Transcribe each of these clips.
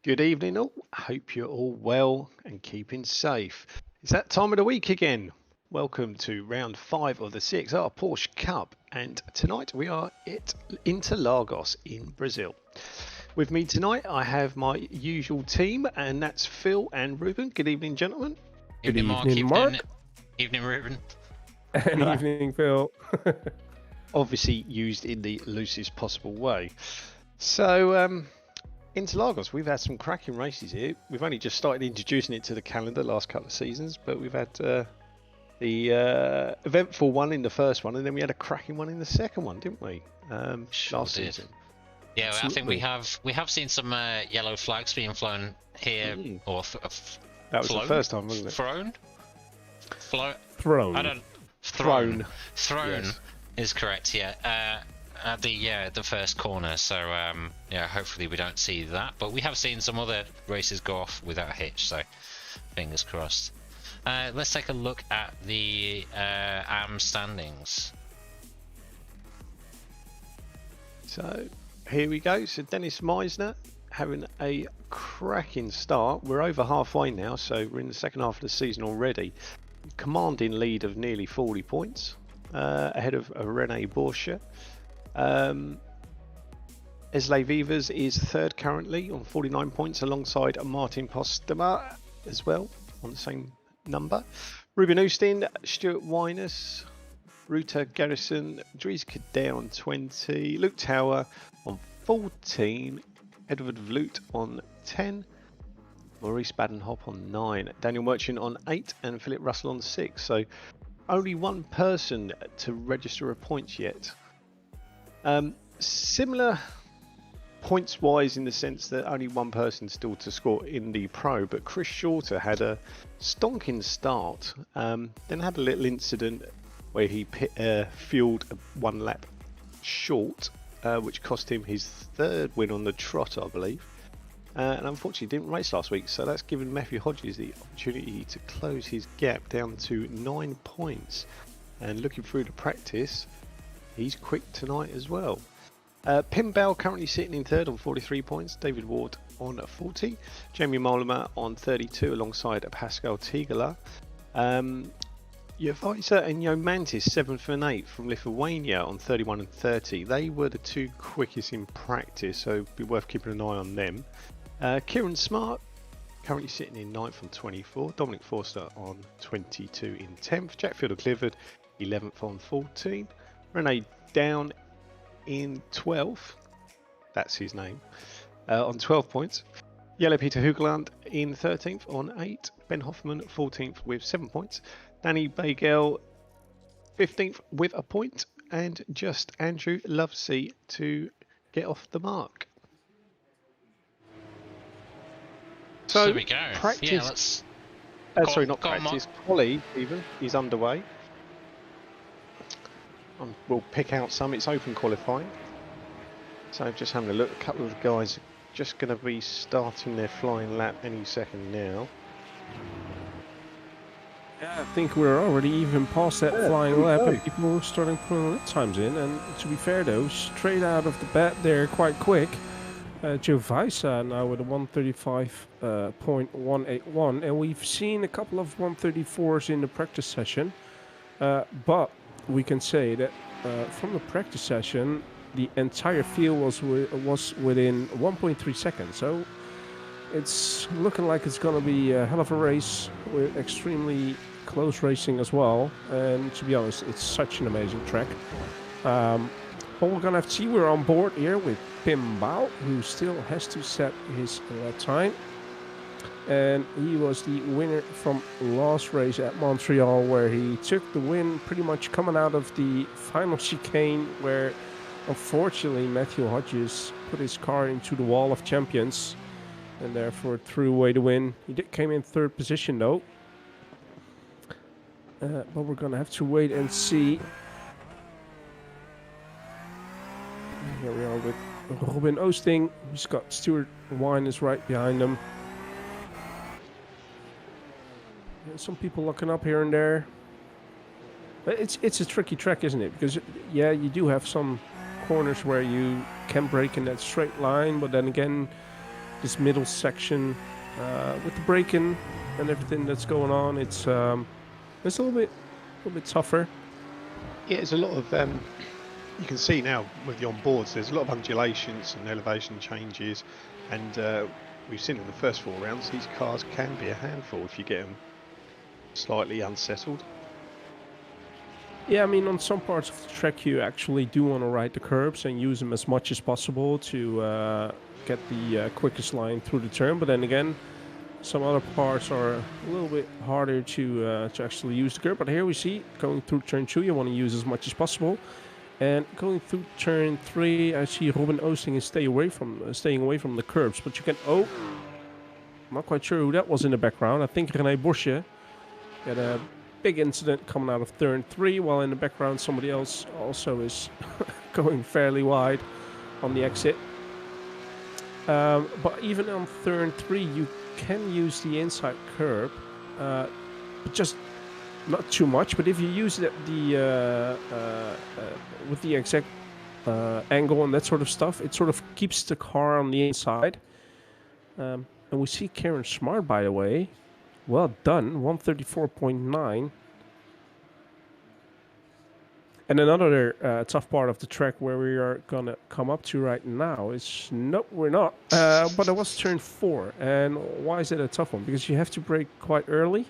Good evening, all. Hope you're all well and keeping safe. It's that time of the week again. Welcome to round 5 of the CXR Porsche Cup, and tonight we are at Interlagos in Brazil. With me tonight, I have my usual team, and that's Phil and Ruben. Good evening, gentlemen. Good evening, Mark. Evening, Ruben. And evening, Phil. Obviously used in the loosest possible way. So, Interlagos, we've had some cracking races here. We've only just started introducing it to the calendar last couple of seasons, but we've had the eventful one in the first one, and then we had a cracking one in the second one, didn't we? Last season. Yeah, Absolutely. I think we have seen some yellow flags being flown here, or that was the first time, wasn't it? Thrown. I don't. Thrown. Yes. Is correct. Yeah. At the first corner. So yeah, hopefully we don't see that. But we have seen some other races go off without a hitch. So fingers crossed. Let's take a look at the AM standings. So here we go. So Dennis Meisner having a cracking start. We're over halfway now, so we're in the second half of the season already. Commanding lead of nearly 40 points ahead of Rene Porsche. Esley Vivas is third currently on 49 points alongside Martin Postema as well on the same number. Ruben Oostin, Stuart Winus, Ruta Garrison, Dries Cadell on 20, Luke Tower on 14, Edward Vloot on 10, Maurice Badenhop on 9, Daniel Merchant on 8 and Philip Russell on 6. So only one person to register a points yet. Similar points wise in the sense that only one person still to score in the pro, but Chris Shorter had a stonking start, then had a little incident where he fueled one lap short, which cost him his third win on the trot, I believe, and unfortunately didn't race last week, so that's given Matthew Hodges the opportunity to close his gap down to 9 points. And looking through the practice, he's quick tonight as well. Pim Bell currently sitting in third on 43 points. David Ward on 40. Jamie Mollema on 32 alongside Pascal Tigala. Jovisa and Yomantis 7th and 8th from Lithuania on 31 and 30. They were the two quickest in practice, so it'd be worth keeping an eye on them. Kieran Smart currently sitting in 9th on 24. Dominic Forster on 22 in 10th. Jack Fielder-Clifford 11th on 14. Rene Down in 12th, that's his name, on 12 points. Yellow Peter Hoogland in 13th on 8. Ben Hoffman 14th with 7 points. Danny Bagel 15th with a point. And just Andrew Lovesey to get off the mark. So there we go. Practice, yeah, let's... sorry, not practice. Quali even is underway. We'll pick out some. It's open qualifying. So just having a look. A couple of the guys are just going to be starting their flying lap any second now. Yeah, I think we're already even past that flying lap, and people are starting putting lap times in. And to be fair, though, straight out of the bat, they're quite quick. Jovisa now with a 135.181, and we've seen a couple of 134s in the practice session, but we can say that from the practice session, the entire field was within 1.3 seconds. So it's looking like it's going to be a hell of a race with extremely close racing as well. And to be honest, it's such an amazing track. But we're going to have to see. We're on board here with Pim Bao, who still has to set his time. And he was the winner from last race at Montreal, where he took the win pretty much coming out of the final chicane, where unfortunately Matthew Hodges put his car into the wall of champions and therefore threw away the win. He came in third position though. But we're going to have to wait and see. Here we are with Ruben Oosting. He's got Stuart Winus right behind him. Some people looking up here and there. But it's a tricky track, isn't it? Because, yeah, you do have some corners where you can brake in that straight line, but then again, this middle section with the braking and everything that's going on. It's a little bit tougher. Yeah, there's a lot of you can see now with the onboards. There's a lot of undulations and elevation changes, and we've seen in the first 4 rounds these cars can be a handful if you get them slightly unsettled. Yeah, I mean, on some parts of the track you actually do want to ride the curbs and use them as much as possible to get the quickest line through the turn. But then again, some other parts are a little bit harder to actually use the curb. But here we see, going through turn 2, you want to use as much as possible. And going through turn 3, I see Robin Oosting is staying away from the curbs. But you can... Oh, I'm not quite sure who that was in the background. I think René Porsche had a big incident coming out of turn 3, while in the background somebody else also is going fairly wide on the exit. But even on turn 3, you can use the inside curb, but just not too much. But if you use it at the with the exact angle and that sort of stuff, it sort of keeps the car on the inside. And we see Karen Smart, by the way. Well done, 134.9. And another tough part of the track where we are going to come up to right now is... No, we're not. But it was turn 4. And why is it a tough one? Because you have to brake quite early.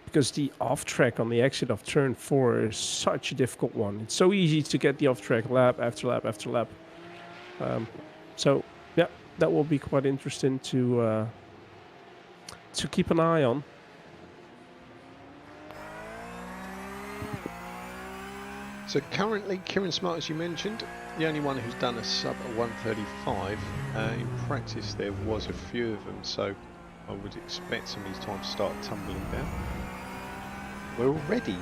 Because the off-track on the exit of turn 4 is such a difficult one. It's so easy to get the off-track lap after lap after lap. So, yeah, that will be quite interesting to keep an eye on. So currently, Kieran Smart, as you mentioned, the only one who's done a sub at 135. In practice, there was a few of them, so I would expect some of these times to start tumbling down. We're already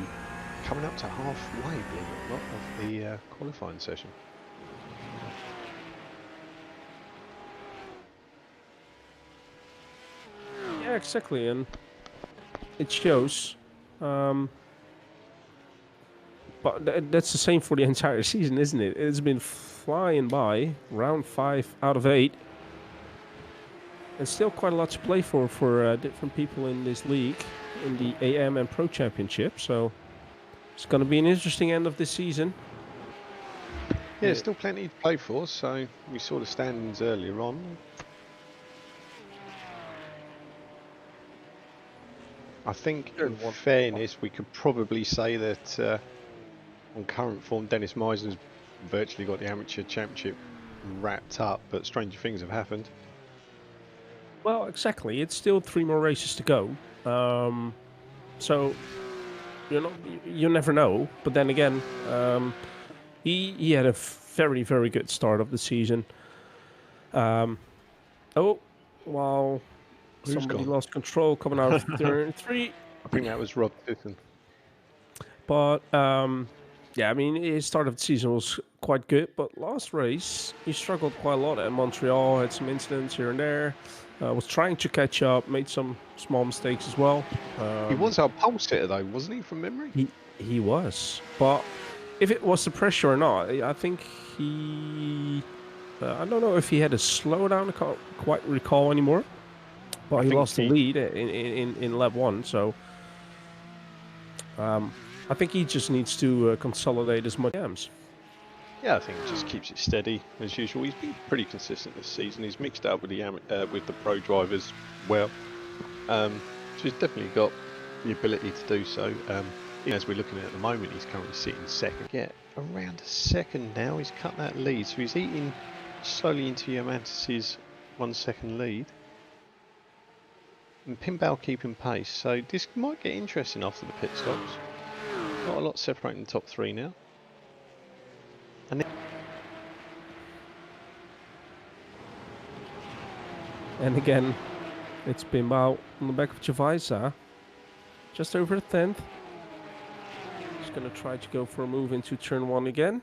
coming up to halfway, believe it or not, of the qualifying session. Yeah, exactly, and it shows. But that's the same for the entire season, isn't it? It's been flying by, round 5 out of 8. And still quite a lot to play for different people in this league, in the AM and Pro Championship. So it's going to be an interesting end of this season. Yeah, still plenty to play for, so we saw the standings earlier on. I think, in fairness, we could probably say that on current form, Dennis Meisner's virtually got the Amateur Championship wrapped up, but stranger things have happened. Well, exactly. It's still 3 more races to go. So, you never know. But then again, he had a very, very good start of the season. Wow. Somebody lost control coming out of turn 3. I think that was Rob Titton. But, yeah, I mean, his start of the season was quite good. But last race, he struggled quite a lot at Montreal. Had some incidents here and there. Was trying to catch up. Made some small mistakes as well. He was our pole sitter, though, wasn't he, from memory? He was. But if it was the pressure or not, I think he... I don't know if he had a slowdown. I can't quite recall anymore. But he lost the lead in lap 1, so I think he just needs to consolidate as much games. Yeah, I think he just keeps it steady as usual. He's been pretty consistent this season. He's mixed up with the pro drivers well, so he's definitely got the ability to do so. As we're looking at the moment, he's currently sitting second. Yeah, around a second now. He's cut that lead, so he's eating slowly into Diamantis' 1 second lead. And Pinball keeping pace, so this might get interesting after the pit stops. Not a lot separating the top 3 now. And again, it's Pinball on the back of Javisa, just over a 10th. He's going to try to go for a move into turn 1 again.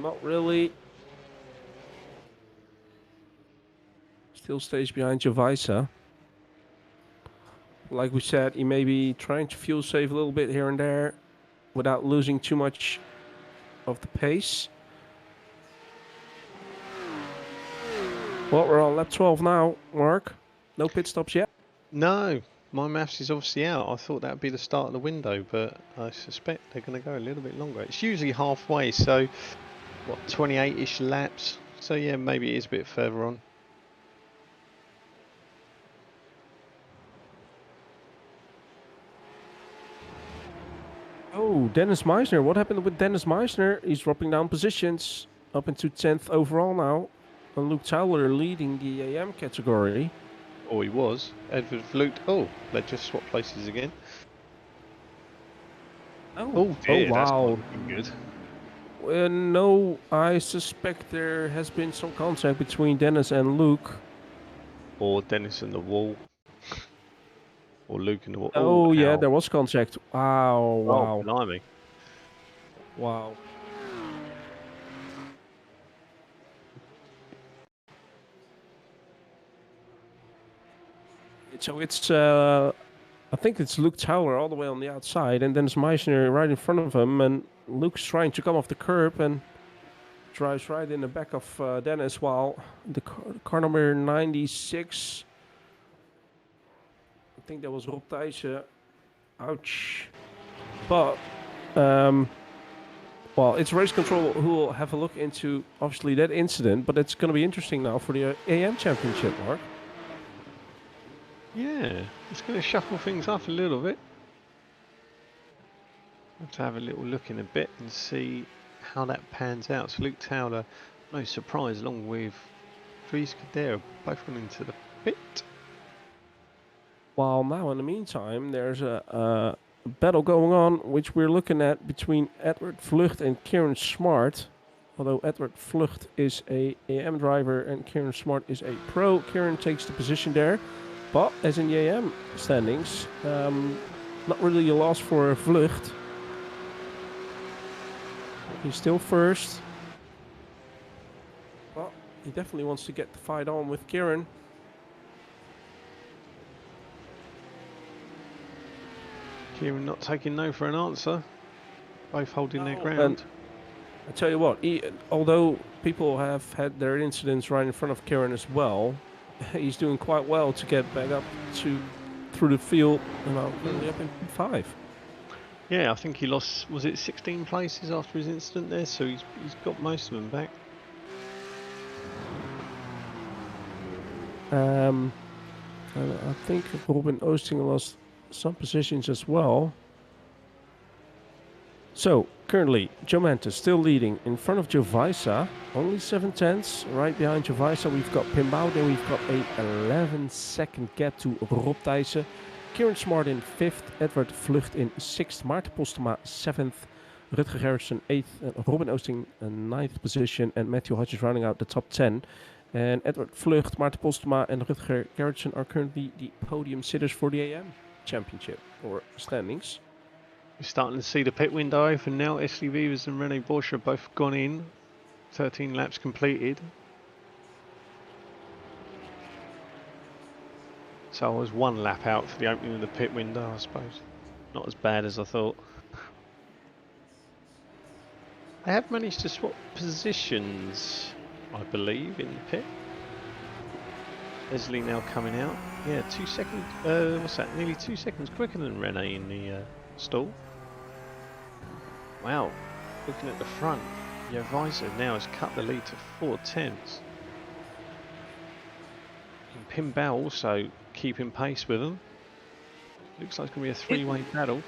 Not really. Still stays behind Javisa. Like we said, he may be trying to fuel save a little bit here and there without losing too much of the pace. Well, we're on lap 12 now, Mark. No pit stops yet. No, my maths is obviously out. I thought that would be the start of the window, but I suspect they're going to go a little bit longer. It's usually halfway, so what, 28-ish laps? So yeah, maybe it is a bit further on. Oh, Dennis Meisner. What happened with Dennis Meisner? He's dropping down positions up into 10th overall now. And Luke Towler leading the AM category. Oh, he was. Edward Flute. Oh, they just swapped places again. Oh dear, wow. that's not looking good. No, I suspect there has been some contact between Dennis and Luke. Or Dennis and the wall. Or Luke and the wall. Oh, yeah, ow. there was contact. Wow, wow. Oh, blimey. Wow. So it's, I think it's Luke Towler all the way on the outside, and Dennis Meisner right in front of him, and Luke's trying to come off the curb and drives right in the back of Dennis, while the car number 96, I think that was Rob Thijssen. Ouch. But, well, it's race control who will have a look into, obviously, that incident, but it's going to be interesting now for the AM Championship, Mark. Yeah, it's going to shuffle things up a little bit. Have to have a little look in a bit and see how that pans out. So Luke Towler, no surprise, along with Dries Kadera, both gone into the pit. While now, in the meantime, there's a battle going on, which we're looking at between Edward Vlucht and Kieran Smart. Although Edward Vlucht is a AM driver and Kieran Smart is a pro, Kieran takes the position there. But as in the AM standings, not really a loss for Vlucht. He's still first. Well, he definitely wants to get the fight on with Kieran. Kieran not taking no for an answer. Both holding their ground. And I tell you what, although people have had their incidents right in front of Kieran as well, he's doing quite well to get back up through the field, only up in P5. Yeah, I think he lost, was it 16 places after his incident there? So he's got most of them back. And I think Robin Oosting lost some positions as well. So currently, Joe Mantis still leading in front of Joe Vaisa, only 7/10. Right behind Joe Vaisa, we've got Pim Bouwden, we've got a 11-second gap to Rob Thijssen. Kieran Smart in 5th, Edward Vlucht in 6th, Maarten Postema 7th, Rutger Gerritsen 8th, and Robin Oosting 9th position, and Matthew Hodges rounding out the top 10. And Edward Vlucht, Maarten Postema, and Rutger Gerritsen are currently the podium sitters for the AM Championship, or standings. We're starting to see the pit window open now. Esli Vivers and Rene Bosch have both gone in. 13 laps completed. So I was 1 lap out for the opening of the pit window, I suppose. Not as bad as I thought. They have managed to swap positions, I believe, in the pit. Esli now coming out. Yeah, 2 seconds. What's that? Nearly 2 seconds quicker than Rene in the stall. Wow. Looking at the front, Visor now has cut the lead to 4/10. And Pim Bao also keeping pace with them. Looks like it's going to be a three-way battle.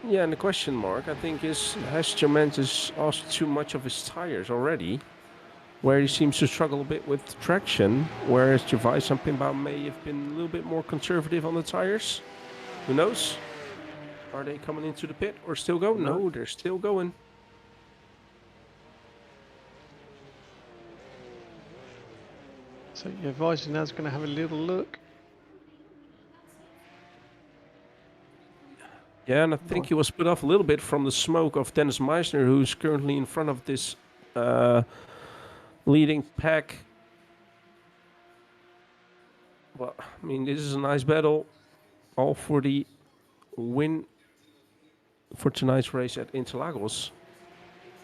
Yeah, and the question mark, I think, is has Joe Mantis asked too much of his tires already? Where he seems to struggle a bit with traction, whereas Gervais and Pim Bao may have been a little bit more conservative on the tires. Who knows? Are they coming into the pit or still going? No, they're still going. So yeah, Visor now's going to have a little look. Yeah, and I think he was put off a little bit from the smoke of Dennis Meisner, who's currently in front of this leading pack. Well, I mean, this is a nice battle. All for the win for tonight's race at Interlagos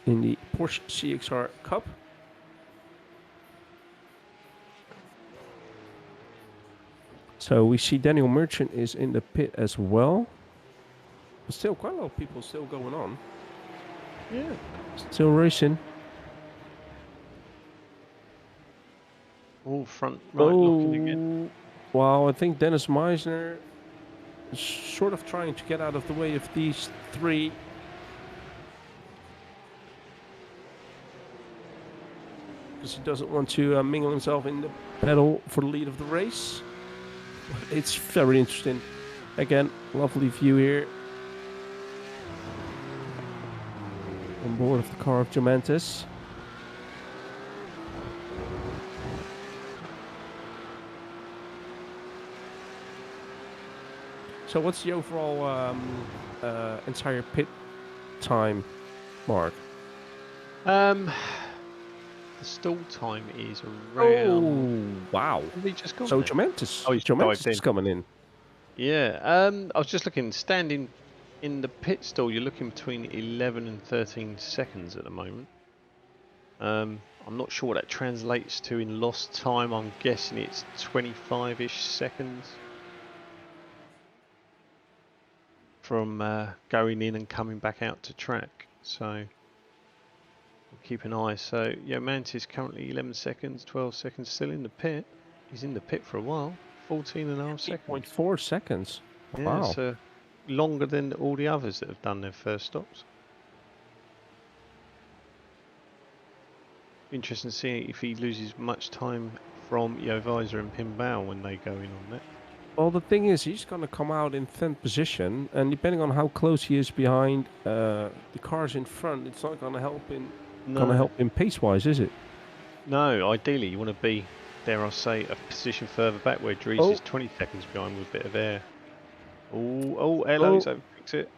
in the Porsche CXR Cup. So we see Daniel Merchant is in the pit as well. But still, quite a lot of people still going on. Yeah. Still racing. All front right locking again. Wow, I think Dennis Meisner is sort of trying to get out of the way of these three. Because he doesn't want to mingle himself in the battle for the lead of the race. It's very interesting. Again, lovely view here. On board of the car of Gemantis. So what's the overall entire pit time, Mark? The stall time is around. Oh, wow. Have he just gone So there? Gemantis, Oh, he's dived Gemantis in. is coming in. Yeah. I was just looking, standing in the pit stall, you're looking between 11 and 13 seconds at the moment. I'm not sure what that translates to in lost time. I'm guessing it's 25-ish seconds from going in and coming back out to track. So we'll keep an eye. So yeah, Mantis currently 11 seconds, 12 seconds, still in the pit. He's in the pit for a while. 14.5 seconds. 8.4 seconds. Yeah, Wow. so longer than all the others that have done their first stops. Interesting to see if he loses much time from Jovizer and Pimbao when they go in on that. Well, the thing is, he's going to come out in 10th position, and depending on how close he is behind the cars in front, it's not going to help him. Going to help him pace-wise, is it? No, ideally you want to be, dare I say, a position further back where Dries is 20 seconds behind with a bit of air. Oh, hello, so fix it.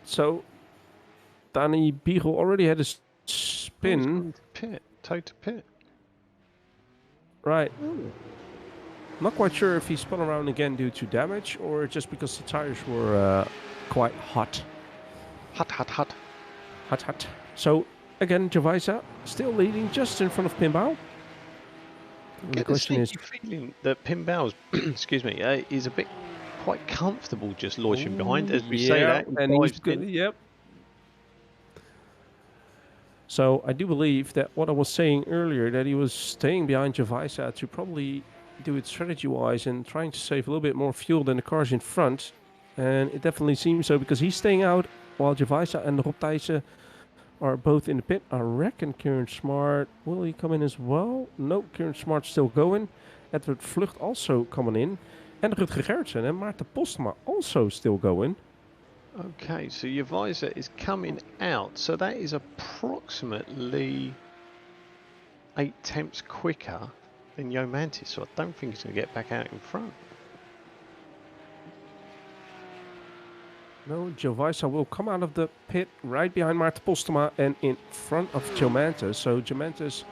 So, Danny Beagle already had a spin. Toe to pit. Right. Ooh. Not quite sure if he spun around again due to damage or just because the tires were quite hot. Hot. So, again, Jovizer still leading just in front of Pimbao. The question is, feeling that Pimbao's, excuse me, is a bit quite comfortable just loitering behind, as we say that. And he's good. Yep. So I do believe that what I was saying earlier, that he was staying behind Jovizer to probably do it strategy-wise and trying to save a little bit more fuel than the cars in front. And it definitely seems so because he's staying out while Jovizer and Rob Thijssen are both in the pit. I reckon Kieran Smart, will he come in as well? No, Kieran Smart's still going. Edward Vlucht also coming in. And Rutger Gerritsen and Maarten Postma also still going. Okay, so your visor is coming out. So that is approximately 8 tenths quicker than Yo Mantis. So I don't think he's going to get back out in front. No, Jovizer will come out of the pit right behind Maarten Postma and in front of Gemantis. So Gemantis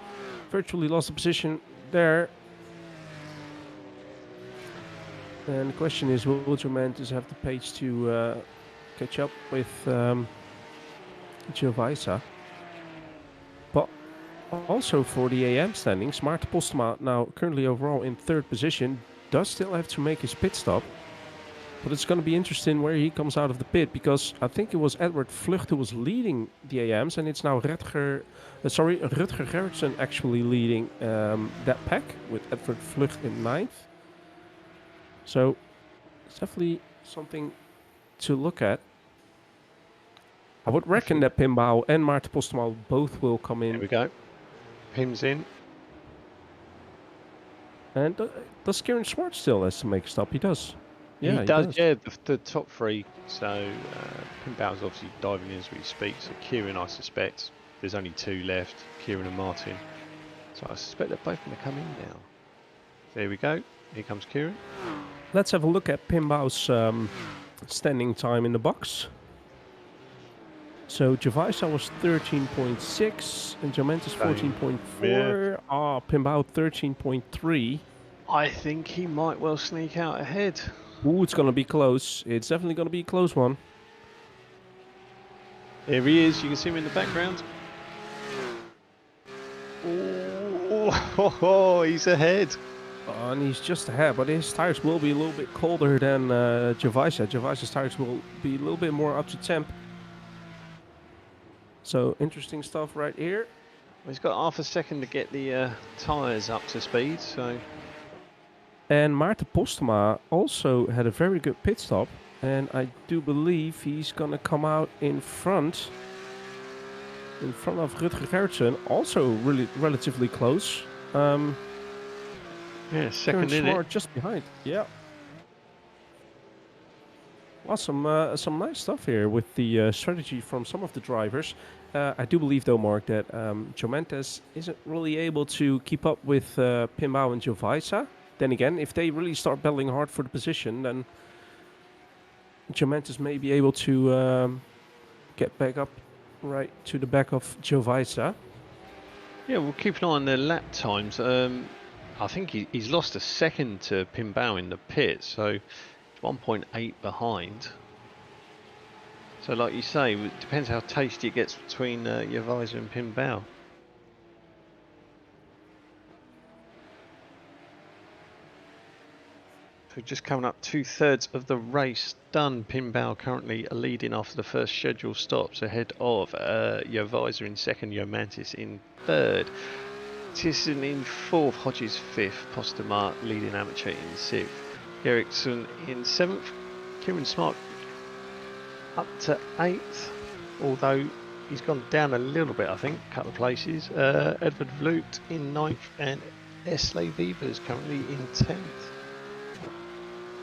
virtually lost the position there. And the question is, will Gemantis have the pace to catch up with Jovizer? But also for the AM standings, Maarten Postma now currently overall in 3rd position, does still have to make his pit stop. But it's going to be interesting where he comes out of the pit, because I think it was Edward Vlucht who was leading the AMs, and it's now Rutger Gerritsen actually leading that pack with Edward Vlucht in 9th. So it's definitely something to look at. I would reckon that Pimbao and Maarten Postma both will come in. There we go. Pim's in. And does Kieran Smart still has to make a stop? He does. Yeah, he does. Yeah, the top 3. So Pimbao's obviously diving in as we speak. So Kieran, I suspect, there's only 2 left, Kieran and Martin. So I suspect they're both going to come in now. There we go. Here comes Kieran. Let's have a look at Pimbao's standing time in the box. So Jovizer was 13.6 and Gemantis 14.4. Yeah. Pimbao 13.3. I think he might well sneak out ahead. Ooh, it's going to be close. It's definitely going to be a close one. There he is. You can see him in the background. Oh, he's ahead. And he's just ahead, but his tires will be a little bit colder than Javisa. Javisa's tires will be a little bit more up to temp. So interesting stuff right here. He's got half a second to get the tyres up to speed, so... And Maarten Postema also had a very good pit stop. And I do believe he's going to come out in front of Rutger Gertsen. Also really relatively close. Yeah, second in it. Just behind. Yeah. Well, some nice stuff here with the strategy from some of the drivers. I do believe, though, Mark, that Jomentes isn't really able to keep up with Pimbao and Jovisa. Then again, if they really start battling hard for the position, then Jomentes may be able to get back up right to the back of Jovisa. Yeah, we'll keep an eye on their lap times. I think he's lost a second to Pimbao in the pit, so 1.8 behind. So like you say, it depends how tasty it gets between Jovisa and Pimbao. So just coming up 2/3 of the race done. Pimbao currently leading after the first scheduled stops, ahead of Jovisa in second, Jomentes in third, Thyssen in fourth, Hodges fifth, Postema leading amateur in sixth, Eriksson in seventh, Kieran Smart up to eighth, although he's gone down a little bit, I think, a couple of places. Edvard Vloot in ninth, and Esley Vivers currently in 10th.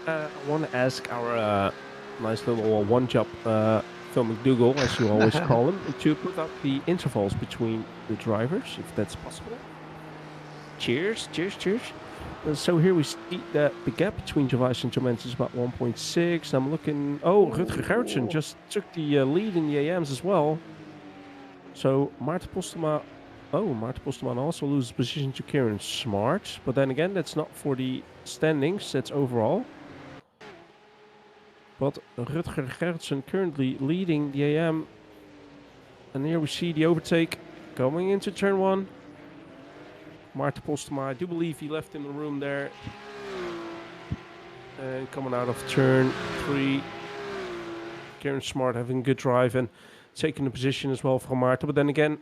I want to ask our nice little one-job Phil McDougall, as you always call him, to put up the intervals between the drivers, if that's possible. Cheers, cheers, cheers. So here we see that the gap between Jovisa and Jomentes is about 1.6. I'm looking... Oh, Rutger Gertsen just took the lead in the AMs as well. So Maarten Postema... Oh, Maarten Postema also loses position to Kieran Smart. But then again, that's not for the standings, that's overall. But Rutger Gertsen currently leading the AM. And here we see the overtake going into turn 1. Maarten Postema, I do believe he left in the room there. And coming out of turn 3. Kieran Smart having a good drive and taking the position as well from Maarten. But then again,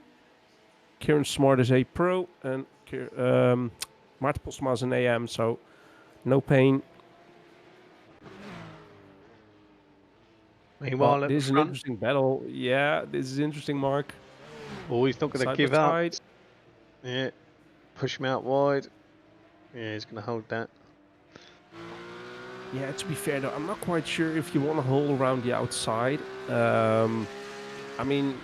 Kieran Smart is a pro and Maarten Postema is an AM, so no pain. Meanwhile, this is an interesting battle. Yeah, this is interesting, Mark. Oh, he's not going to give up. Yeah, push him out wide. Yeah, he's going to hold that. Yeah, to be fair though, I'm not quite sure if you want to hold around the outside. I mean,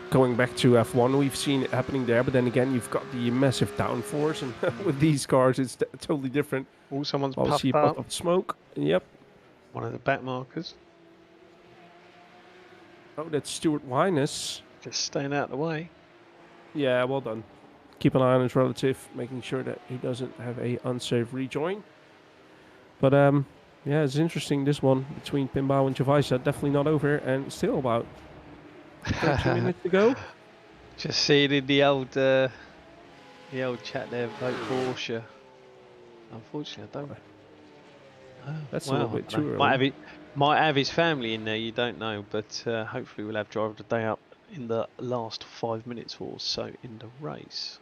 going back to F1, we've seen it happening there, but then again, you've got the massive downforce, and with these cars, it's totally different. Oh, someone's puffed up. Of smoke. Yep. One of the back markers. Oh, that's Stuart Wyness. Just staying out of the way. Yeah, well done. Keep an eye on his relative, making sure that he doesn't have a unsafe rejoin. But yeah, it's interesting, this one between Pimbao and Jovisa. Definitely not over, and still about 30 minutes to go. Just seeing in the old chat there, vote Porsche. Unfortunately, I don't. Oh, that's a little bit too early. Might have his family in there, you don't know, but hopefully we'll have driver of the day up in the last 5 minutes or so in the race.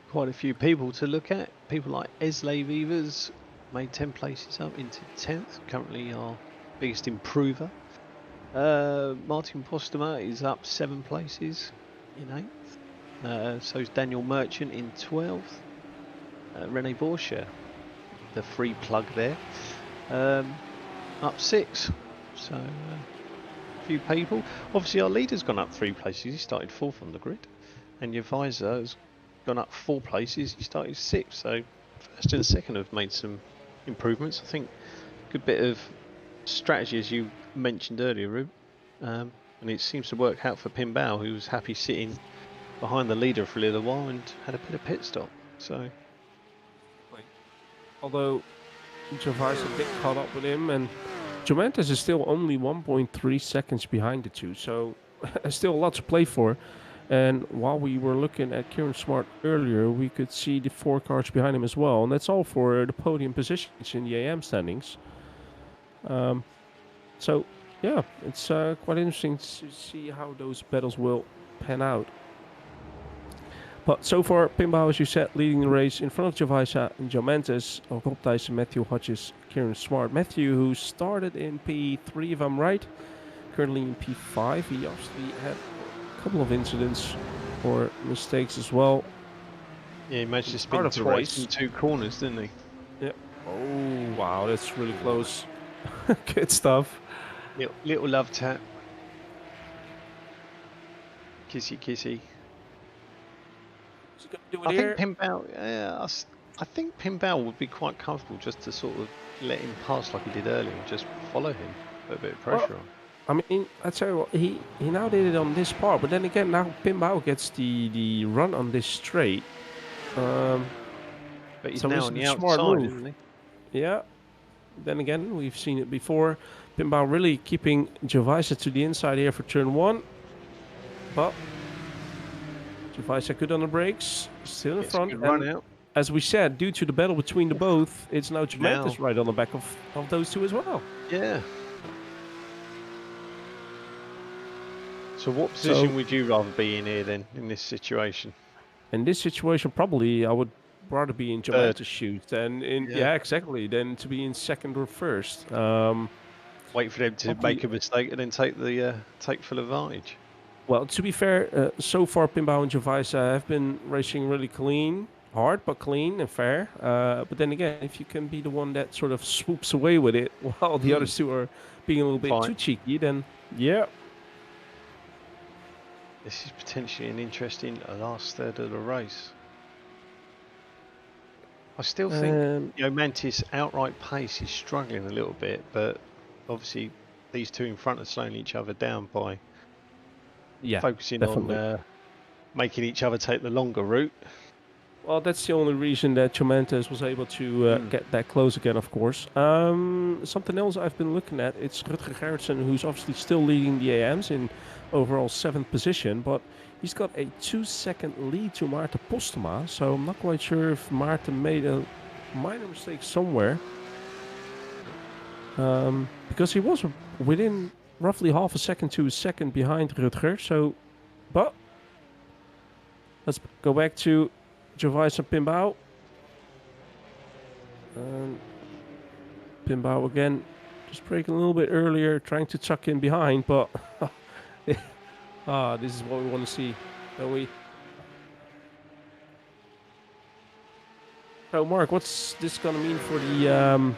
Quite a few people to look at. People like Esley Vivers made 10 places up into 10th, currently our biggest improver. Maarten Postema is up 7 places in 8th. So is Daniel Merchant in 12th. Rene Borsche, the free plug there, up 6. So a few people. Obviously our leader's gone up 3 places. He started 4th on the grid. And Jovisa has gone up 4 places. He started 6th. So first and second have made some improvements. I think a good bit of strategy, as you mentioned earlier, Rube. And it seems to work out for Pimbao, who was happy sitting behind the leader for a little while and had a bit of pit stop. So, although Jovisa a bit caught up with him, and Jomentes is still only 1.3 seconds behind the two, so still a lot to play for. And while we were looking at Kieran Smart earlier, we could see the 4 cars behind him as well. And that's all for the podium positions in the AM standings. So, yeah, it's quite interesting to see how those battles will pan out. But so far, Pinball, as you said, leading the race in front of Jovaisa and Joe Mantis, Rob Dyson, Matthew Hodges, Kieran Smart. Matthew, who started in P3, if I'm right, currently in P5. He obviously had a couple of incidents or mistakes as well. Yeah, he managed to spin twice in 2 corners, didn't he? Yeah. Oh, wow, that's really close. Good stuff. Little love tap. Kissy, kissy. I think Pinball would be quite comfortable just to sort of let him pass like he did earlier and just follow him, put a bit of pressure on. I mean, I tell you what, he now did it on this part, but then again, now Pinball gets the run on this straight. But he's so now on the outside, isn't he? Yeah. Then again, we've seen it before. Pinball really keeping Jovaisa to the inside here for turn 1. But Jovaisa good on the brakes, still in front. Run out. As we said, due to the battle between the both, it's now Jovaisa right on the back of those two as well. Yeah. So what position would you rather be in here then, in this situation? In this situation, probably I would rather be in Jovaisa's shoes than in exactly, than to be in second or first. Wait for them to make a mistake and then take full advantage. Well, to be fair, so far Pinball and Jovaisa have been racing really clean, hard but clean and fair. But then again, if you can be the one that sort of swoops away with it while the other two are being a little bit too cheeky, then yeah. This is potentially an interesting last third of the race. I still think Mantis' outright pace is struggling a little bit, but obviously these two in front are slowing each other down by focusing on making each other take the longer route. Well, that's the only reason that Mantis was able to get that close again, of course. Something else I've been looking at, it's Rutger Gerritsen, who's obviously still leading the AMs in overall 7th position, but he's got a 2-second lead to Maarten Postema, so I'm not quite sure if Maarten made a minor mistake somewhere. Because he was within roughly half a second to a second behind Rutger, so, but let's go back to Jovaisa Pinball. Pinball again, just braking a little bit earlier, trying to tuck in behind, but this is what we want to see, don't we? So, Mark, what's this going to mean for the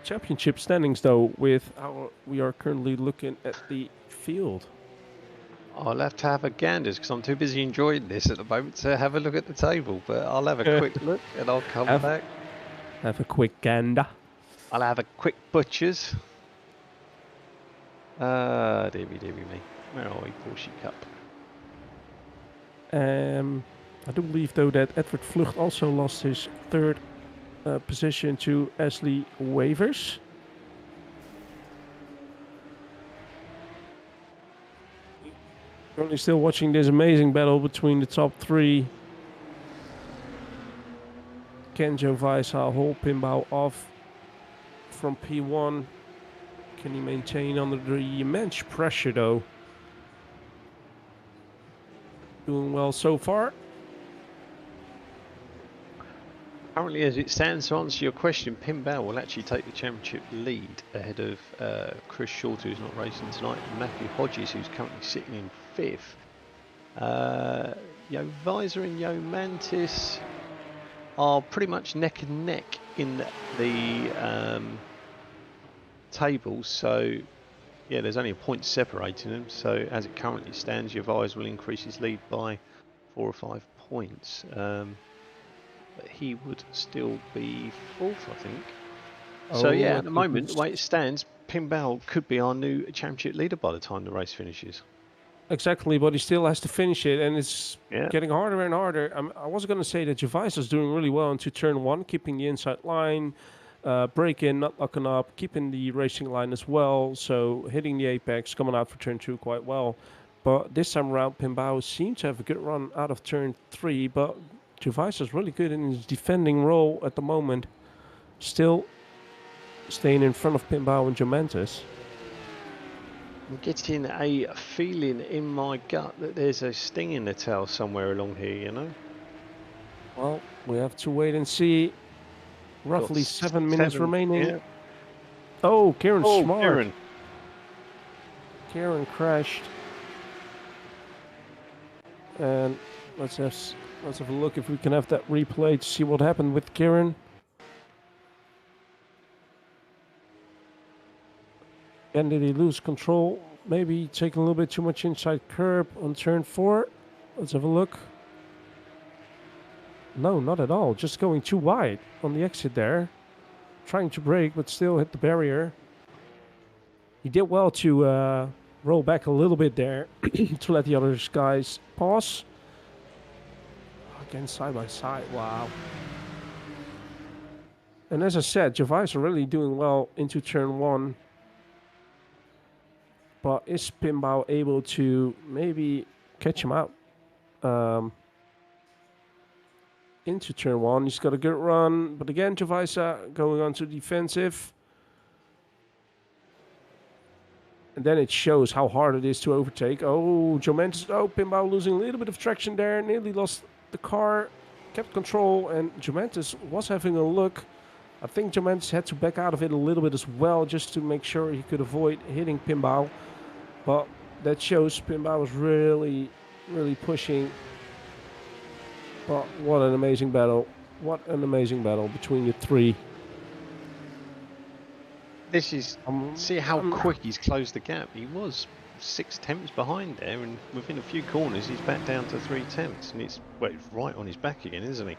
championship standings, though, with how we are currently looking at the field? I'll have to have a gander because I'm too busy enjoying this at the moment to have a look at the table, but I'll have a quick look and I'll come back. Have a quick gander. I'll have a quick butchers. Dear me. Where are we? Porsche Cup. I do believe, though, that Edward Vlucht also lost his 3rd position to Ashley Wavers. Currently still watching this amazing battle between the top 3. Can Jovaisa hold Pinball off from P1? Can he maintain under the immense pressure, though? Doing well so far. Currently, as it stands, to answer your question, Pinball will actually take the championship lead ahead of Chris Shorter, who's not racing tonight, and Matthew Hodges, who's currently sitting in 5th. Jovaisa and Yo Mantis are pretty much neck and neck in the table, so yeah, there's only a point separating them. So as it currently stands, Jovaisa will increase his lead by 4 or 5 points. But he would still be 4th, I think. So yeah, at the moment, the way it stands, Pinball could be our new championship leader by the time the race finishes. Exactly, but he still has to finish it, and it's getting harder and harder. I was going to say that Jovaisa is doing really well into turn 1, keeping the inside line, braking, not locking up, keeping the racing line as well, so hitting the apex, coming out for turn 2 quite well. But this time around, Pimbao seemed to have a good run out of turn 3, but Gervais is really good in his defending role at the moment. Still staying in front of Pimbao and Jomantis. I'm getting a feeling in my gut that there's a sting in the tail somewhere along here, you know? Well, we have to wait and see. Roughly Got 7 minutes remaining. Yeah. Oh, Kieran Oh, smart. Kieran crashed. And let's have a look if we can have that replay to see what happened with Kieran. And did he lose control? Maybe taking a little bit too much inside curb on turn 4. Let's have a look. No, not at all. Just going too wide on the exit there. Trying to brake, but still hit the barrier. He did well to roll back a little bit there to let the other guys pause. Again, side by side. Wow. And as I said, Gervais are really doing well into turn 1. But is Pimbao able to maybe catch him out into turn 1? He's got a good run, but again, Gervais going on to defensive. And then it shows how hard it is to overtake. Oh, Jomantis, Pimbao losing a little bit of traction there. Nearly lost the car, kept control, and Jomantis was having a look. I think Jomantis had to back out of it a little bit as well, just to make sure he could avoid hitting Pimbao. But that shows Pimbao was really, really pushing. But what an amazing battle. What an amazing battle between the 3. This is, see how quick he's closed the gap. He was 6 tenths behind there, and within a few corners he's back down to 3 tenths, and it's, well, it's right on his back again, isn't he?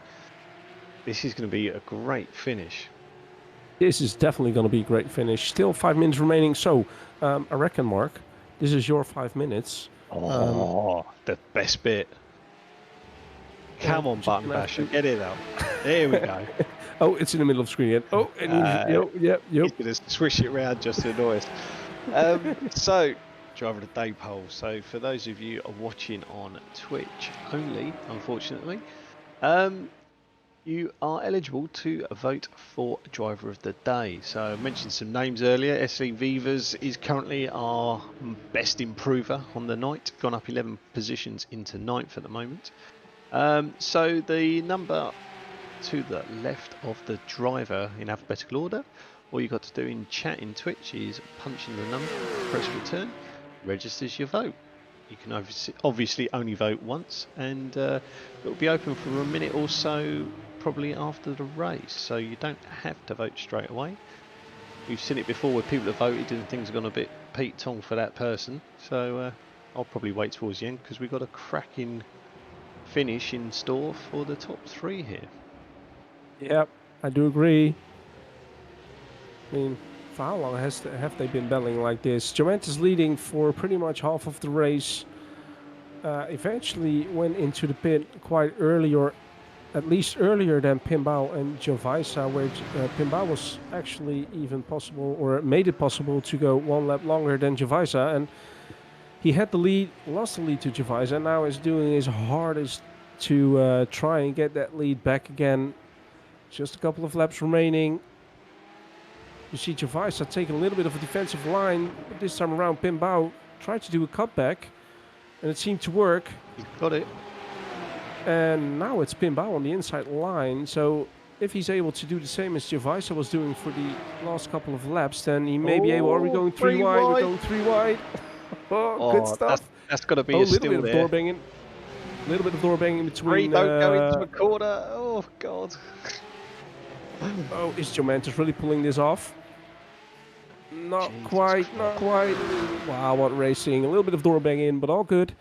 This is going to be a great finish. This is definitely going to be a great finish. Still 5 minutes remaining, so I reckon, Mark, this is your 5 minutes. Oh, the best bit. Come on, button basher, get it out. There we go. Oh, it's in the middle of the screen again. Oh, and yep. He's going to swish it around just to annoy us. So, driver of the day poll. So, for those of you watching on Twitch only, unfortunately, you are eligible to vote for driver of the day. So, I mentioned some names earlier. SC Vivas is currently our best improver on the night, gone up 11 positions into 9th at the moment. So, the number to the left of the driver in alphabetical order, all you got to do in chat in Twitch is punch in the number, press return, registers your vote. You can obviously only vote once, and it will be open for a minute or so probably after the race, so you don't have to vote straight away. We've seen it before where people have voted and things have gone a bit Pete Tong for that person, so I'll probably wait towards the end because we've got a cracking finish in store for the top 3 here. Yep, I do agree. I mean, for how long have they been battling like this? Jomantis leading for pretty much half of the race. Eventually went into the pit quite early, or at least earlier than Pimbao and Gervais, where Pimbao was actually even possible, or made it possible to go 1 lap longer than Gervais, and he had the lead, lost the lead to Gervais, and now is doing his hardest to try and get that lead back again. Just a couple of laps remaining. You see Gervais taking a little bit of a defensive line, but this time around Pimbao tried to do a cutback, and it seemed to work. He's got it. And now it's Pimbao on the inside line, so if he's able to do the same as Gervais was doing for the last couple of laps, then he may be able. Are we going 3 wide? We're going 3 wide. Good stuff. That's got to be a still there. A little bit of door banging between. Don't go into a corner. Oh, God. Oh, is Jomantis really pulling this off? Not Jesus quite. Wow, what racing. A little bit of door banging, but all good.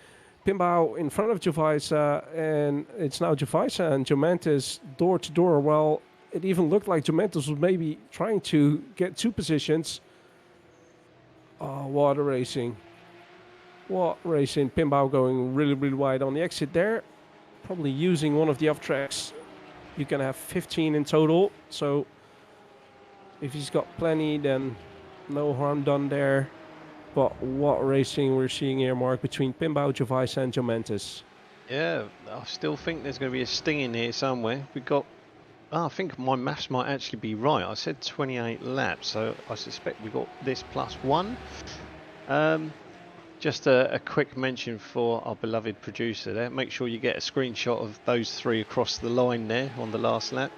Pimbao in front of Gervais, and it's now Gervais and Jomantis door to door. Well, it even looked like Jomantis was maybe trying to get 2 positions. Oh, what a racing. What racing. Pimbao going really, really wide on the exit there. Probably using one of the off tracks. You can have 15 in total, so if he's got plenty, then no harm done there. But what racing we're seeing here, Mark, between Pinbao, Gervais and Jomentis. Yeah, I still think there's going to be a sting in here somewhere. We got. Oh, I think my maths might actually be right. I said 28 laps, so I suspect we got this +1. Just a quick mention for our beloved producer there. Make sure you get a screenshot of those 3 across the line there on the last lap.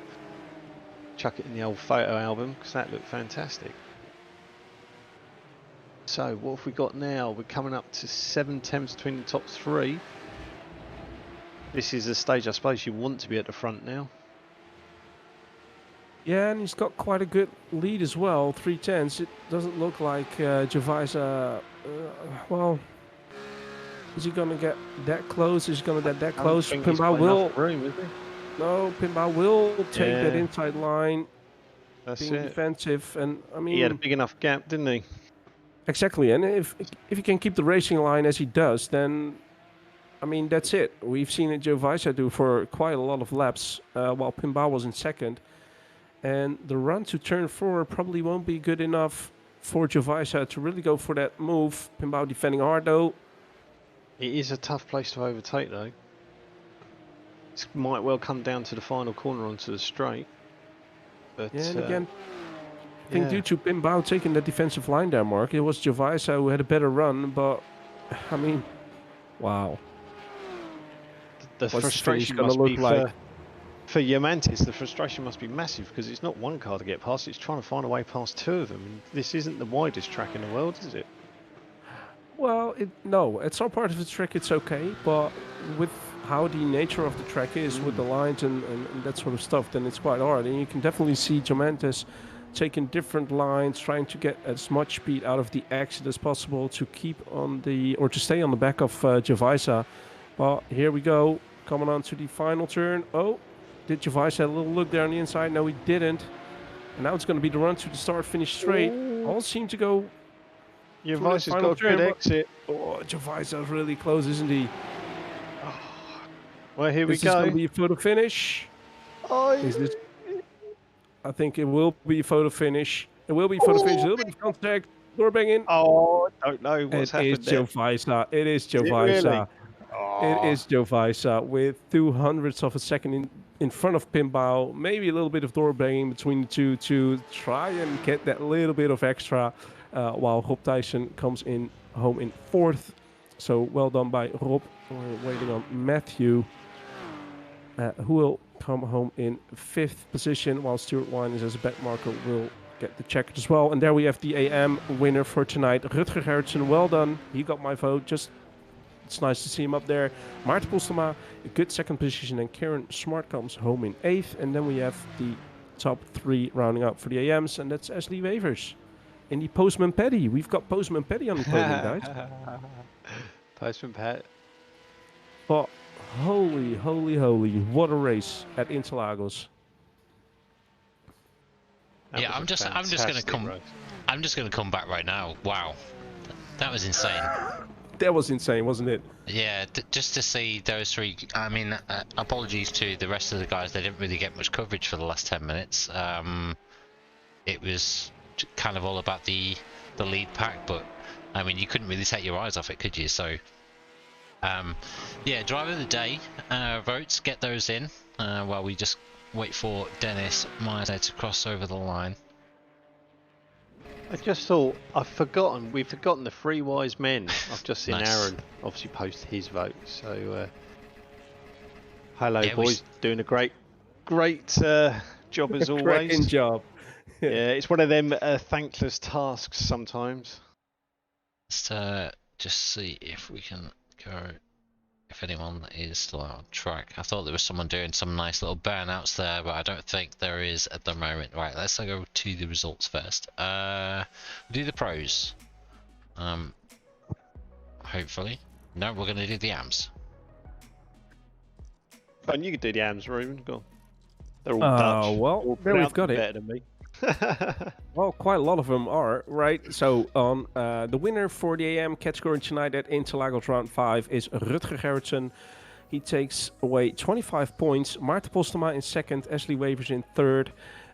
Chuck it in the old photo album because that looked fantastic. So what have we got now? We're coming up to 7 tenths between the top 3. This is the stage I suppose you want to be at the front now. Yeah, and he's got quite a good lead as well, 3 tenths. It doesn't look like Gervais, well, is he going to get that close? Is he going to get that close? Pinbao will. Room, is he? No, Pinbao will take that inside line. That's being defensive, and I mean, he had a big enough gap, didn't he? Exactly, and if he can keep the racing line as he does, then I mean that's it. We've seen it Gervais do for quite a lot of laps, while Pinbao was in second, and the run to turn 4 probably won't be good enough for Gervais to really go for that move. Pinbao defending hard though. It is a tough place to overtake though. This might well come down to the final corner onto the straight. But, yeah, and again, I think due to Pinbao taking the defensive line there, Mark, it was Gervais who had a better run, but I mean, wow. The frustration must be for Jomentis, the frustration must be massive because it's not one car to get past, it's trying to find a way past 2 of them. And this isn't the widest track in the world, is it? Well, no, at some part of the track it's okay, but with how the nature of the track is, with the lines and that sort of stuff, then it's quite hard. And you can definitely see Jomentis taking different lines, trying to get as much speed out of the exit as possible to keep on the, or to stay on the back of Gervais. But here we go, coming on to the final turn. Oh, did Gervais have a little look there on the inside? No, he didn't. And now it's going to be the run to the start, finish straight. All seem to go. Gervais has got a good exit. Oh, Gervais is really close, isn't he? Oh. Well, here we go. This is going to be a photo finish. Oh, is this? I think it will be a photo finish. It will be a photo finish. A little bit of contact. Door banging. Oh, I don't know what's happened there. It is Gervais. Really? It is Gervais with 200ths of a second in front of Pinbao. Maybe a little bit of door banging between the two to try and get that little bit of extra. While Rob Thijssen comes in home in 4th. So well done by Rob. We're waiting on Matthew, who will come home in 5th position, while Stuart Winers as a back marker will get the checker as well. And there we have the AM winner for tonight, Rutger Gerritsen. Well done. He got my vote. It's nice to see him up there. Maarten Postema, a good 2nd position, and Karen Smart comes home in 8th. And then we have the top 3 rounding up for the AMs, and that's Ashley Wavers. In the Postman Paddy. We've got Postman Paddy on the podium, guys. Postman Pat. But holy, what a race at Interlagos. Yeah, I'm just gonna come back right now. Wow, that was insane. That was insane, wasn't it? Yeah, just to see those 3. I mean, apologies to the rest of the guys. They didn't really get much coverage for the last 10 minutes. It was kind of all about the lead pack, but I mean, you couldn't really take your eyes off it, could you? So yeah, driver of the day votes, get those in while we just wait for Dennis Myers to cross over the line. I just thought we've forgotten the 3 wise men. I've just seen Aaron obviously post his vote, so hello boys, doing a great job as always. Cracking job. Yeah, it's one of them thankless tasks sometimes. Let's just see if we can go, if anyone is still on track. I thought there was someone doing some nice little burnouts there, but I don't think there is at the moment. Right, let's go to the results first. We'll do the pros. Hopefully. No, we're going to do the AMs. And you could do the AMs, Ruben. Go on. They're all Dutch. Well, there we've got it. Better than me. Well, quite a lot of them are, right? So on the winner for the AM category tonight at Interlagos round 5 is Rutger Gerritsen. He takes away 25 points. Maarten Postema in 2nd, Ashley Wavers in 3rd.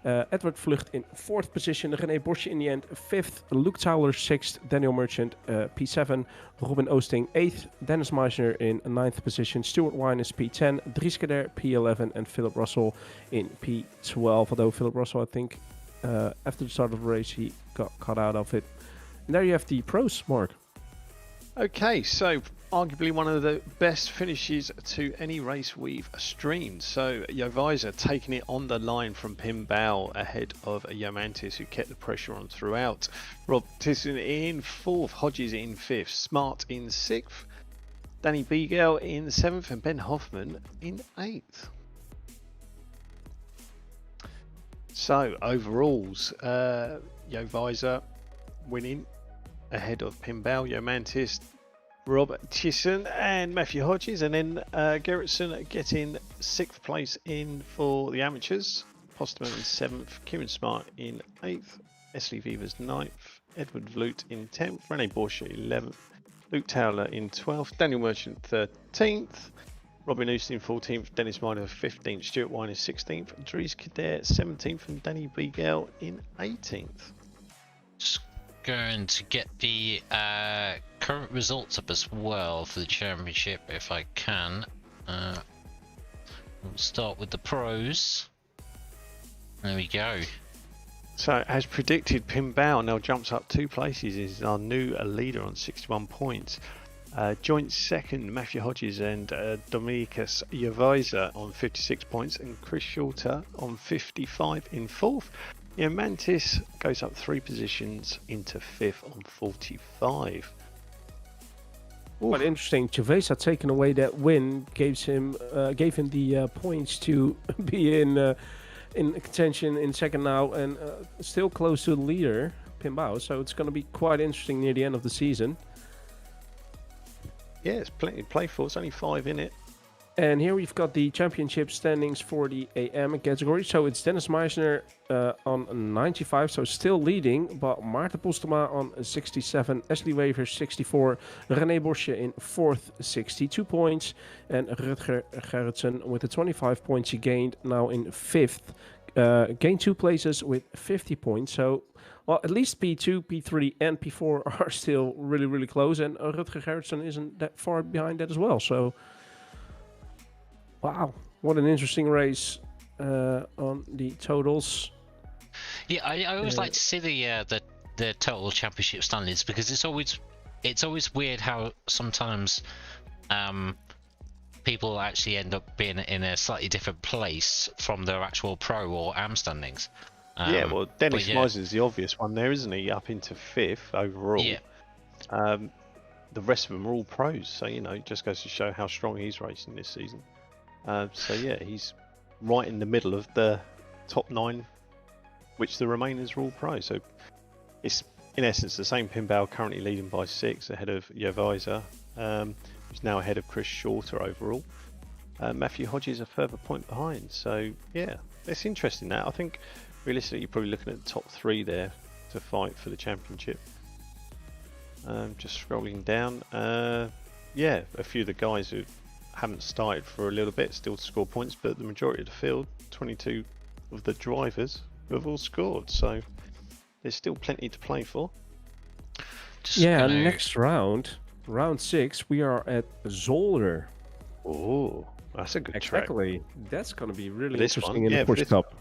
Edward Vlucht in 4th position. René Borsche in the end 5th. Luke Towler 6th. Daniel Merchant P7. Robin Oosting 8th. Dennis Meisner in 9th position. Stuart Wyness P10. Dries Kader P11. And Philip Russell in P12. Although Philip Russell, I think, after the start of the race, he got cut out of it. And there you have the pros, Mark. Okay, so arguably one of the best finishes to any race we've streamed. So Jovisa taking it on the line from Pim Bao ahead of Yomantis, who kept the pressure on throughout. Rob Tisson in 4th, Hodges in 5th, Smart in 6th, Danny Beagle in 7th, and Ben Hoffman in 8th. So overalls, Jovisa winning ahead of Pim Bao, Yomantis, Rob Tisson and Matthew Hodges, and then Gerritsen getting 6th place in for the amateurs, Postman in 7th, Kieran Smart in 8th, Esli Vivas 9th, Edward Vlucht in 10th, René Borsche 11th, Luke Towler in 12th, Daniel Merchant 13th, Robin Oosting 14th, Dennis Miner 15th, Stuart Wyness 16th, Dries Kader 17th, and Danny Beagle in 18th. Just going to get the current results up as well for the championship if I can. We'll start with the pros. There we go. So, as predicted, Pim Bao now jumps up 2 places, is our new leader on 61 points. Joint second, Matthew Hodges and Dominicus Jovisa on 56 points, and Chris Shorter on 55 in 4th. Mantis goes up 3 positions into 5th on 45. Quite interesting. Jovisa taking away that win gave him the points to be in contention in second now, and still close to the leader, Pim Bao. So it's going to be quite interesting near the end of the season. Yeah, it's plenty to play for. It's only 5 in it. And here we've got the championship standings for the AM category. So it's Dennis Meisner on 95, so still leading. But Maarten Postema on 67, Ashley Wavers 64, René Borsche in 4th, 62 points. And Rutger Gerritsen with the 25 points he gained, now in 5th. Gained 2 places with 50 points. So, well, at least P2, P3 and P4 are still really, really close. And Rutger Gerritsen isn't that far behind that as well. So, wow, what an interesting race on the totals. Yeah, I always like to see the total championship standings, because it's always weird how sometimes people actually end up being in a slightly different place from their actual pro or AM standings. Yeah, well, Dennis Meisner's the obvious one there, isn't he? Up into 5th overall. Yeah. The rest of them are all pros, so it just goes to show how strong he's racing this season. So yeah, he's right in the middle of the top 9, which the remainers are all pros. So it's in essence the same. Pim Bao currently leading by 6 ahead of Jovisa, who's now ahead of Chris Shorter overall. Matthew Hodges a further point behind. So yeah, it's interesting that. I think realistically you're probably looking at the top 3 there to fight for the championship. Just scrolling down, yeah, a few of the guys who haven't started for a little bit still to score points, but the majority of the field, 22 of the drivers, have all scored, so there's still plenty to play for. Next round 6, we are at Zolder. Oh, that's a good track. Exactly. That's going to be really This interesting one, in the Porsche Cup.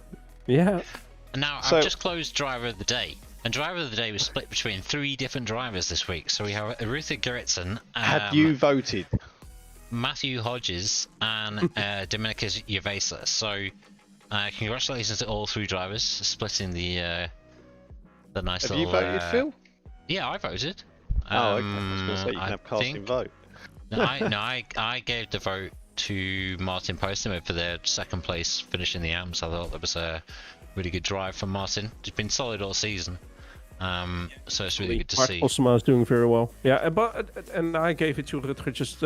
Yeah. Now, I've just closed Driver of the Day, and Driver of the Day was split between 3 different drivers this week. So we have Rutger Gerritsen. Have you voted? Matthew Hodges and Dominicus Jovisa. So congratulations to all 3 drivers splitting the nice have little... Have you voted, Phil? Yeah, I voted. Oh, okay. I was going to say you can have casting vote. I gave the vote to Martin Postema for their 2nd place finish in the AMS. I thought that was a really good drive from Martin. He's been solid all season. So it's really good to see. Postema is doing very well. Yeah, and I gave it to Rutger. Just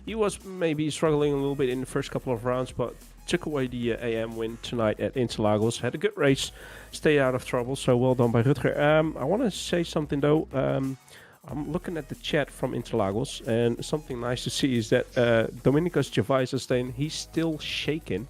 he was maybe struggling a little bit in the first couple of rounds, but took away the AM win tonight at Interlagos. Had a good race, stayed out of trouble. So well done by Rutger. I want to say something though. I'm looking at the chat from Interlagos, and something nice to see is that Dominicus Jovisa, he's still shaking.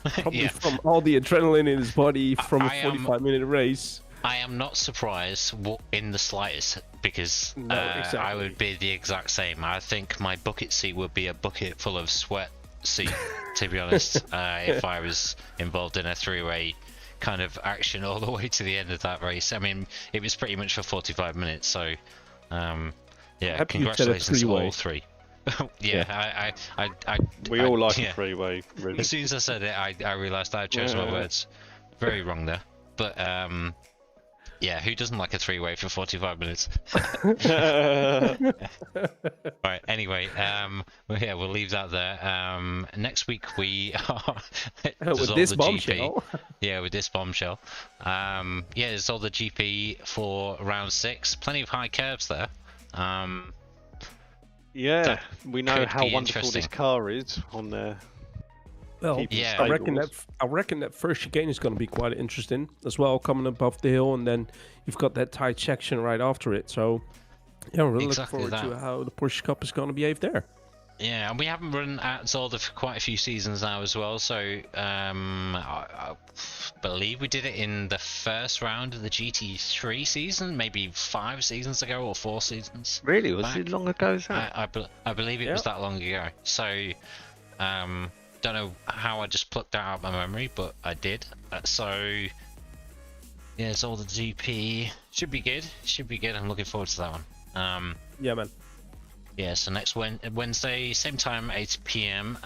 Probably Yeah. from all the adrenaline in his body from a I am- 45-minute race. I am not surprised in the slightest because No, I exactly. would be the exact same. I think my bucket seat would be a bucket full of sweat seat, to be honest, if I was involved in a three-way kind of action all the way to the end of that race. I mean, it was pretty much for 45 minutes, so yeah, Happy you said a congratulations to three-way. all three. Yeah, We all like yeah. a three-way. Really. As soon as I said it, I realised I chose my words very wrong there. But yeah, who doesn't like a three-way for 45 minutes? Right. Anyway, well, yeah, we'll leave that there. Next week we are With this Zolder bombshell. GP. Yeah, with this bombshell. Yeah, it's all the GP for round 6. Plenty of high curves there. Yeah, That we know could how be wonderful this interesting. car is on there. Well, Keep it Yeah. I reckon that stables. I reckon that first chicane is going to be quite interesting as well, coming above the hill, and then you've got that tight section right after it. So yeah, we're really Exactly looking forward that. to how the Porsche Cup is going to behave there. Yeah, and we haven't run at Zolder for quite a few seasons now as well. So I believe we did it in the first round of the GT3 season, maybe 5 seasons ago or 4 seasons. Really? Was back. it long ago as that? I believe it was Yeah. that long ago. So don't know how I just plucked that out of my memory, but I did. So yeah, Zolder GP should be good. Should be good. I'm looking forward to that one. Yeah, man. Yeah, so next Wednesday, same time, 8 p.m.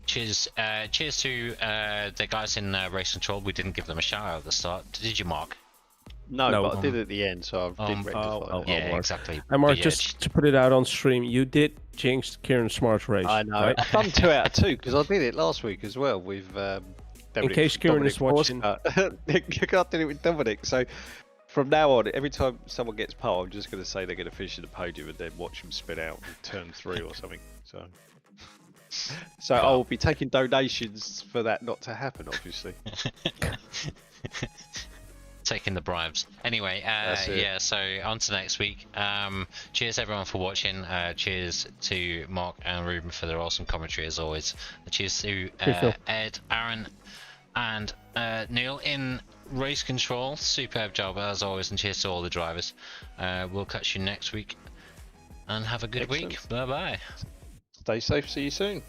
Cheers to the guys in race control. We didn't give them a shout out at the start. Did you, Mark? No, but I did at the end, so I did rectify oh, that. Yeah, Mark. exactly. And Mark, But yeah, just to put it out on stream, you did jinx Kieran Smart's race. I know. Right? I've done 2 out of 2 because I did it last week as well with Dominic. case Kieran is Dominic Forscar. I did it with Dominic. So from now on, every time someone gets pole, I'm just going to say they're going to finish in the podium and then watch them spin out in turn 3 or something. So I'll be taking donations for that not to happen, obviously. taking the bribes. Anyway, That's it. yeah, so on to next week. Cheers everyone for watching. Cheers to Mark and Ruben for their awesome commentary as always. Cheers to Phil. Ed, Aaron, and Neil in race control. Superb job as always, and cheers to all the drivers. We'll catch you next week, and have a good week. Excellent. Bye bye. Stay safe. See you soon.